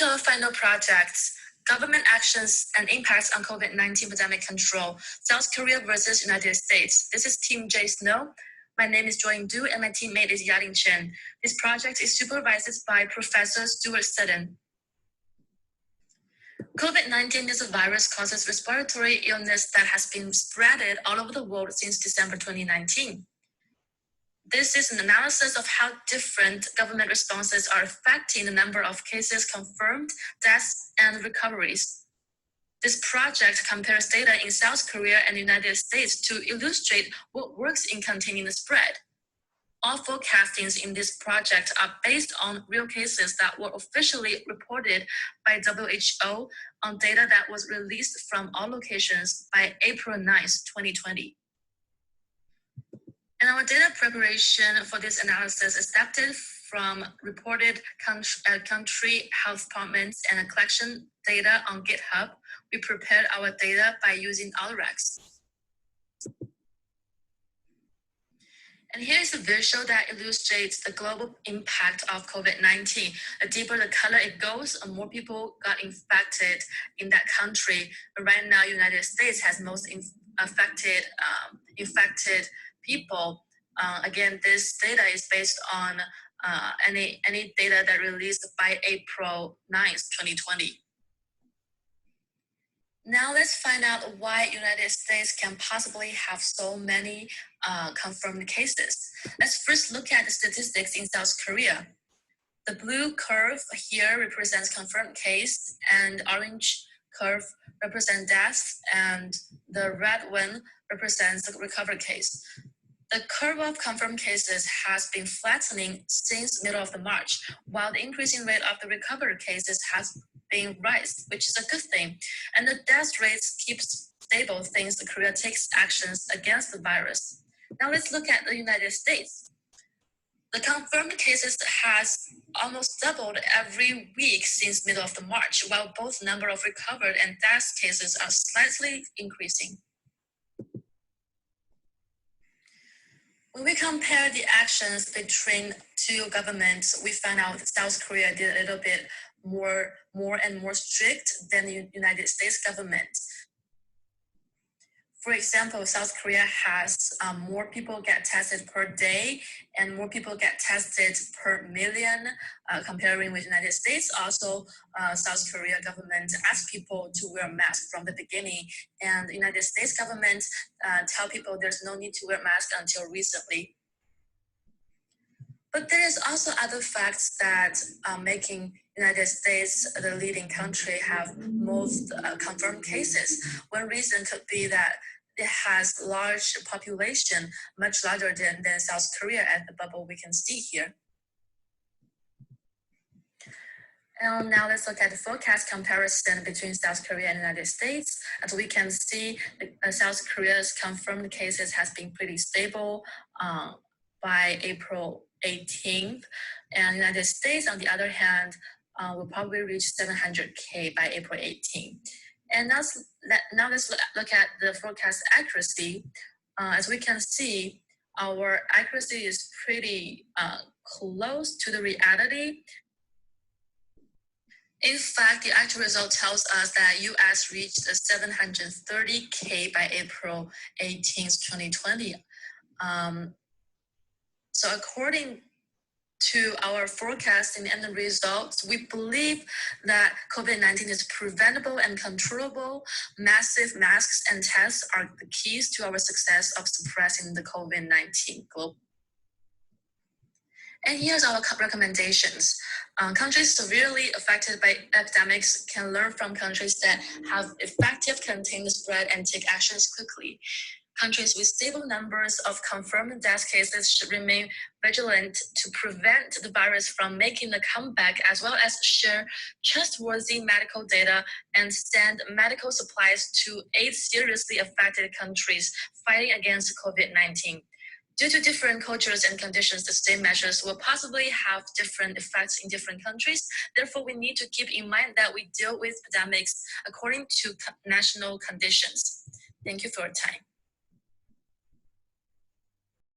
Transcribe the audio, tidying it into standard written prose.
to our final project, Government Actions and Impacts on COVID-19 Pandemic Control, South Korea versus United States. This is Team J Snow. My name is Joy Du and my teammate is Yaling Chen. This project is supervised by Professor Stuart Sutton. COVID-19 is a virus causes respiratory illness that has been spreaded all over the world since December 2019. This is an analysis of how different government responses are affecting the number of cases confirmed, deaths, and recoveries. This project compares data in South Korea and the United States to illustrate what works in containing the spread. All forecastings in this project are based on real cases that were officially reported by WHO on data that was released from all locations by April 9th, 2020. And our data preparation for this analysis is adapted from reported country health departments and collection data on GitHub. We prepared our data by using Autorex. And here is a visual that illustrates the global impact of COVID-19. The deeper the color it goes, the more people got infected in that country. But right now, United States has most infected people. Again, this data is based on any data that released by April 9th, 2020. Now let's find out why United States can possibly have so many confirmed cases. Let's first look at the statistics in South Korea. The blue curve here represents confirmed case, and orange curve represents deaths, and the red one represents the recovered case. The curve of confirmed cases has been flattening since middle of the March, while the increasing rate of the recovered cases has been rising, which is a good thing. And the death rates keep stable since Korea takes actions against the virus. Now let's look at the United States. The confirmed cases has almost doubled every week since middle of the March, while both number of recovered and death cases are slightly increasing. When we compare the actions between two governments, we found out that South Korea did a little bit more and more strict than the United States government. For example, South Korea has more people get tested per day and more people get tested per million comparing with United States. Also, South Korea government asks people to wear masks from the beginning, and the United States government tell people there's no need to wear masks until recently. But there is also other facts that are making United States the leading country have most confirmed cases. One reason could be that it has large population, much larger than South Korea at the bubble we can see here. And now let's look at the forecast comparison between South Korea and the United States. As we can see, South Korea's confirmed cases has been pretty stable by April 18th. And the United States, on the other hand, will probably reach 700K by April 18th. And now let's look at the forecast accuracy. As we can see, our accuracy is pretty close to the reality. In fact, the actual result tells us that US reached 730K by April 18th, 2020. So according to our forecasting and the results, we believe that COVID-19 is preventable and controllable. Massive masks and tests are the keys to our success of suppressing the COVID-19 globally. And here's our recommendations. Countries severely affected by epidemics can learn from countries that have effective contained the spread and take actions quickly. Countries with stable numbers of confirmed death cases should remain vigilant to prevent the virus from making a comeback, as well as share trustworthy medical data and send medical supplies to aid seriously affected countries fighting against COVID-19. Due to different cultures and conditions, the same measures will possibly have different effects in different countries. Therefore, we need to keep in mind that we deal with epidemics according to national conditions. Thank you for your time.